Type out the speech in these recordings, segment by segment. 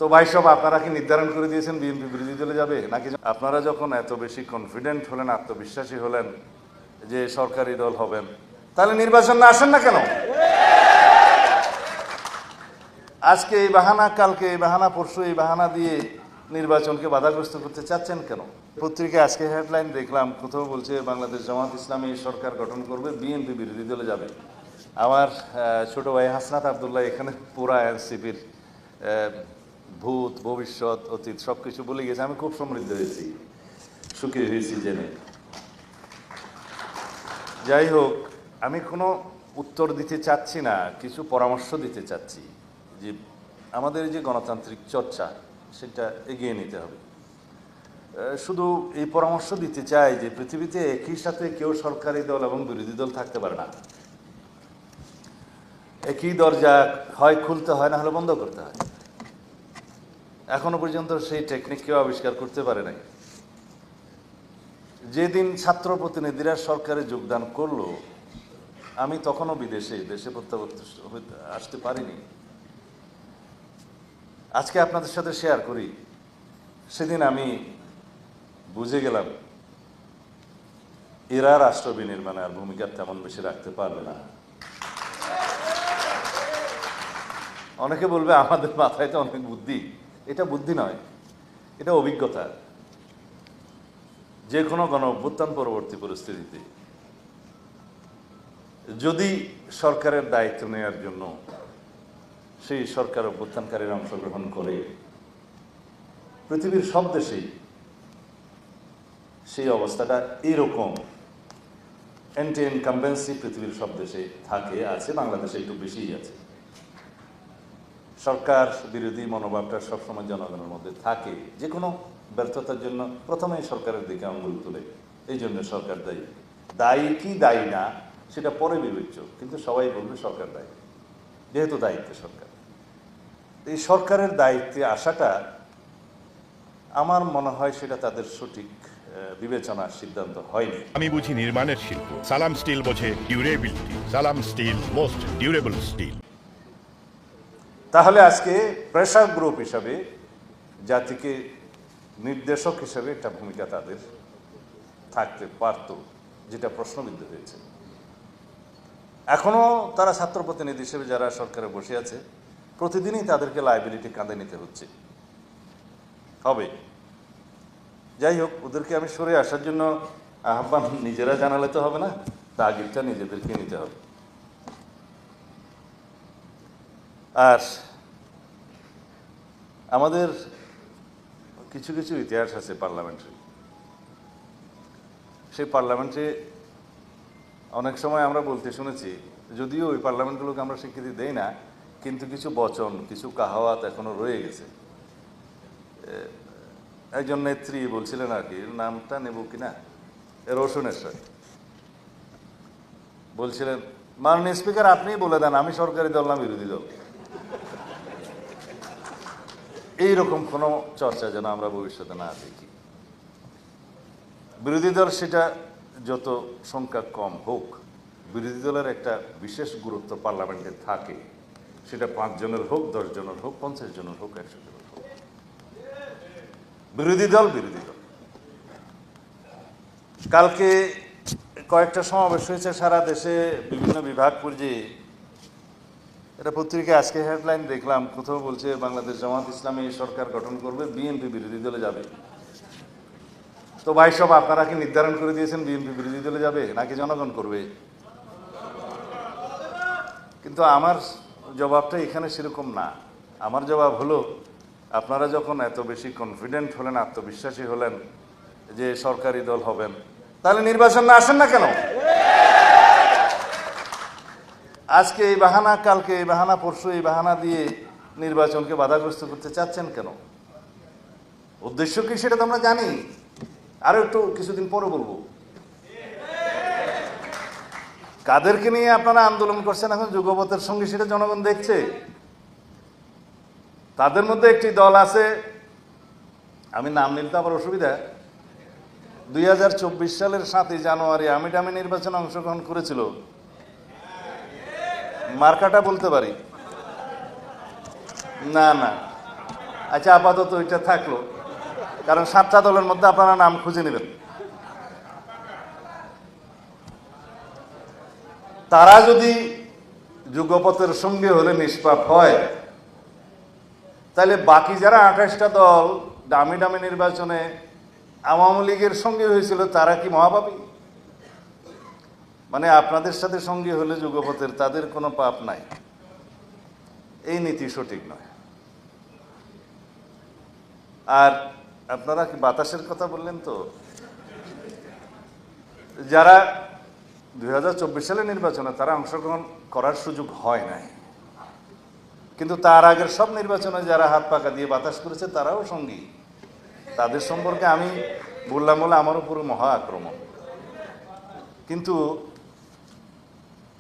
তো ভাই সব আপনারা কি নির্ধারণ করে দিয়েছেন বিএনপি বিরোধী দলে যাবে নাকি? আপনারা যখন এত বেশি কনফিডেন্ট হলেন, আত্মবিশ্বাসী হলেন যে সরকারি দল হবেন, তাহলে নির্বাচন না আসেন না কেন? আজকে এই বাহানা, কালকে এই বাহানা, পরশু এই বাহানা দিয়ে নির্বাচনকে বাধাগ্রস্ত করতে চাচ্ছেন কেন? পত্রিকায় আজকে হেডলাইন দেখলাম, কোথাও বলছে বাংলাদেশ জামাত ইসলামী সরকার গঠন করবে, বিএনপি বিরোধী দলে যাবে। আমার ছোট ভাই হাসনাত আবদুল্লাহ এখানে পুরা এনসিপির ভূত, ভবিষ্যৎ, অতীত সবকিছু বলে গেছে। আমি খুব সমৃদ্ধ হয়েছি, সুখী হয়েছি জেনে। যাই হোক, আমি কোনো উত্তর দিতে চাচ্ছি না, কিছু পরামর্শ দিতে চাচ্ছি যে আমাদের যে গণতান্ত্রিক চর্চা সেটা এগিয়ে নিতে হবে। শুধু এই পরামর্শ দিতে চাই যে পৃথিবীতে একই সাথে কেউ সরকারি দল এবং বিরোধী দল থাকতে পারে না। একই দরজা হয় খুলতে হয়, না হলে বন্ধ করতে হয়। এখনো পর্যন্ত সেই টেকনিক কেউ আবিষ্কার করতে পারে নাই। যেদিন ছাত্র প্রতিনিধিরা সরকারে যোগদান করলো, আমি তখনও দেশে প্রত্যাবর্তন আসতে পারিনি। আজকে আপনাদের সাথে শেয়ার করি, সেদিন আমি বুঝে গেলাম এরা রাষ্ট্র বিনির্মাণে আর ভূমিকা তেমন বেশি রাখতে পারবে না। অনেকে বলবে আমাদের মাথায় তো অনেক বুদ্ধি। এটা বুদ্ধি নয়, এটা অভিজ্ঞতা। যে কোনো গণ অভ্যুত্থান পরবর্তী পরিস্থিতিতে যদি সরকারের দায়িত্ব নেওয়ার জন্য সেই সরকার অভ্যুত্থানকারীরা অংশগ্রহণ করে, পৃথিবীর সব দেশেই সেই অবস্থাটা এরকম। অ্যান্টি ইনকামবেন্সি পৃথিবীর সব দেশে থাকে, আছে, বাংলাদেশে একটু বেশিই আছে। সরকার বিরোধী মনোভাবটা সবসময় জনগণের মধ্যে থাকে। যে কোনো ব্যর্থতার জন্য প্রথমেই সরকারের দিকে আঙুল তুলে, এই জন্য সরকার দায়ী। দায়ী কি দায়ী না সেটা পরে বিবেচ্য, কিন্তু সবাই বলবে সরকার দায়ী, যেহেতু দায়িত্বে সরকার। এই সরকারের দায়িত্বে আসাটা আমার মনে হয় সেটা তাদের সঠিক বিবেচনার সিদ্ধান্ত হয়নি। আমি বুঝি নির্মাণের শিল্প, সালাম স্টিল বোঝে ডিউরেবিলিটি। সালাম স্টিল, মোস্ট ডিউরেবল স্টিল। তাহলে আজকে প্রেসার গ্রুপ হিসাবে, জাতিকে নির্দেশক হিসাবে একটা ভূমিকা তাদের থাকতে পারত, যেটা প্রশ্নবিদ্ধ হয়েছে। এখনো তারা ছাত্র প্রতিনিধি হিসেবে যারা সরকারে বসে আছে, প্রতিদিনই তাদেরকে লায়াবিলিটি কাঁধে নিতে হচ্ছে, হবে। যাই হোক, ওদেরকে আমি সরে আসার জন্য আহ্বান নিজেরা জানালে তো হবে না, তাগিদটা নিজেদেরকে নিতে হবে। আর আমাদের কিছু কিছু ইতিহাস আছে পার্লামেন্টারি। সেই পার্লামেন্টে অনেক সময় আমরা বলতে শুনেছি, যদিও ওই পার্লামেন্টগুলোকে আমরা স্বীকৃতি দেই না, কিন্তু কিছু বচন, কিছু কাহাওয়াত এখনো রয়ে গেছে। একজন নেত্রী বলছিলেন, আর কি নামটা নেব কিনা, রোশনেশ্বর বলছিলেন, মাননীয় স্পিকার আপনিই বলে দেন আমি সরকারি দল না বিরোধী দল। এইরকম কোনো চর্চা যেন আমরা ভবিষ্যতে না দেখি। বিরোধী দল সেটা যত সংখ্যা কম হোক, বিরোধী দলের একটা বিশেষ গুরুত্ব পার্লামেন্টে থাকে। সেটা 5 জনের হোক, 10 জনের হোক, 50 জনের হোক, 100 জনের হোক, বিরোধী দল বিরোধী দল। কালকে কয়েকটা সমাবেশ হয়েছে সারা দেশে, বিভিন্ন বিভাগ পর্যায়ে। এটা পত্রিকায় আজকে হেডলাইন দেখলাম, কোথাও বলছে বাংলাদেশ জামাত ইসলামী সরকার গঠন করবে, বিএনপি বিরোধী দলে যাবে। তো ভাই সব আপনারা কি নির্ধারণ করে দিয়েছেন বিএনপি বিরোধী দলে যাবে নাকি জনগণ করবে? কিন্তু আমার জবাবটা এখানে সেরকম না। আমার জবাব হলো, আপনারা যখন এত বেশি কনফিডেন্ট হলেন, আত্মবিশ্বাসী হলেন যে সরকারি দল হবেন, তাহলে নির্বাচন না আসেন না কেন? আজকে এই বাহানা, কালকে এই বাহানা, পরশু এই বাহানা দিয়ে নির্বাচনকে বাধাগ্রস্ত করতে চাচ্ছেন কেন? উদ্দেশ্য কি সেটা তো আমরা জানি, আরো একটু কিছুদিন পরে বলবো। কাদেরকে নিয়ে আপনারা আন্দোলন করছেন এখন যুগপথের সঙ্গে, সেটা জনগণ দেখছে। তাদের মধ্যে একটি দল আছে, আমি নাম নিতে আবার অসুবিধা, 2024 সালের 7ই জানুয়ারি আমিটামি নির্বাচনে অংশগ্রহণ করেছিল। মার্কাটা বলতে পারি না, না আচ্ছা, আপাতত ওইটা থাকলো, কারণ 7টা দলের মধ্যে আপনারা নাম খুঁজে নেবেন। তারা যদি যুগপথের সঙ্গে হলে নিষ্পাপ হয়, তাহলে বাকি যারা 28টা দল দামি দামি নির্বাচনে আওয়ামী লীগের সঙ্গে হয়েছিল, তারা কি মহাপাপী? মানে আপনাদের সাথে সঙ্গী হলে যুগপথের, তাদের কোনো পাপ নাই, এই নীতি সঠিক নয়। আর আপনারা কি বাতাসের কথা বললেন, তো যারা 2024 সালের নির্বাচনে তারা অংশগ্রহণ করার সুযোগ হয় নাই, কিন্তু তার আগের সব নির্বাচনে যারা হাত পাকা দিয়ে বাতাস করেছে তারাও সঙ্গী। তাদের সম্পর্কে আমি বললাম বলে আমার উপর মহা আক্রমণ। কিন্তু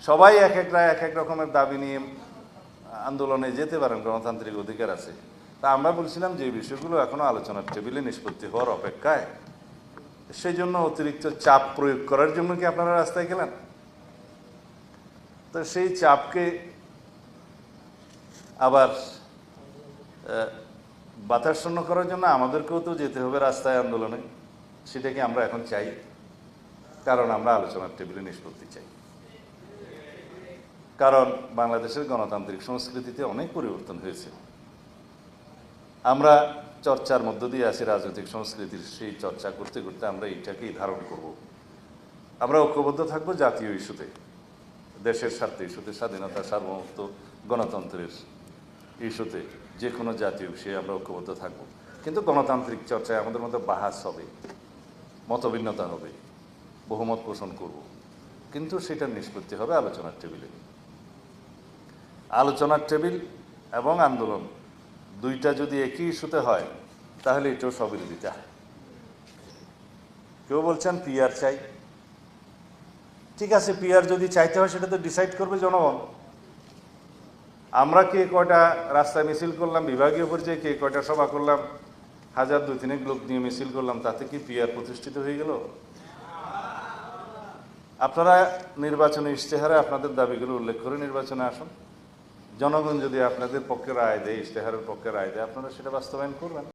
সবাই এক এক রকমের দাবি নিয়ে আন্দোলনে যেতে পারেন, গণতান্ত্রিক অধিকার আছে। তা আমরা বলছিলাম যে বিষয়গুলো এখনো আলোচনার টেবিলে নিষ্পত্তি হওয়ার অপেক্ষায়, সেই জন্য অতিরিক্ত চাপ প্রয়োগ করার জন্য কি আপনারা রাস্তায় গেলেন? তো সেই চাপকে আবার বাতাসশূন্য করার জন্য আমাদেরকেও তো যেতে হবে রাস্তায় আন্দোলনে। সেটা কি আমরা এখন চাই? কারণ আমরা আলোচনার টেবিলে নিষ্পত্তি চাই। কারণ বাংলাদেশের গণতান্ত্রিক সংস্কৃতিতে অনেক পরিবর্তন হয়েছে। আমরা চর্চার মধ্য দিয়ে আছি, রাজনৈতিক সংস্কৃতির সেই চর্চা করতে করতে আমরা এইটাকেই ধারণ করব। আমরা ঐক্যবদ্ধ থাকবো জাতীয় ইস্যুতে, দেশের স্বার্থে ইস্যুতে, স্বাধীনতা, সার্বভৌমত্ব, গণতন্ত্রের ইস্যুতে, যে কোনো জাতীয় বিষয়ে আমরা ঐক্যবদ্ধ থাকবো। কিন্তু গণতান্ত্রিক চর্চায় আমাদের মধ্যে বাহাস হবে, মতভিন্নতা হবে, বহুমত পোষণ করব, কিন্তু সেটার নিষ্পত্তি হবে আলোচনার টেবিলে। আলোচনার টেবিল এবং আন্দোলন দুইটা যদি একই ইস্যুতে হয়, তাহলে এটাও স্ববিরোধিতা। কেউ বলছেন পিআর চাই, ঠিক আছে, পিআর যদি চাইতে হয় সেটা তো ডিসাইড করবে জনগণ। আমরা কে কয়টা রাস্তায় মিছিল করলাম, বিভাগীয় পর্যায়ে কে কয়টা সভা করলাম, 1000 2-3 লোক নিয়ে মিছিল করলাম, তাতে কি পিআর প্রতিষ্ঠিত হয়ে গেল? আপনারা নির্বাচনী ইশতেহারে আপনাদের দাবিগুলো উল্লেখ করে নির্বাচনে আসুন। জনগণ যদি আপনাদের পক্ষে রায় দেয়, ইশতেহারের পক্ষে রায় দেয়, আপনারা সেটা বাস্তবায়ন করবেন।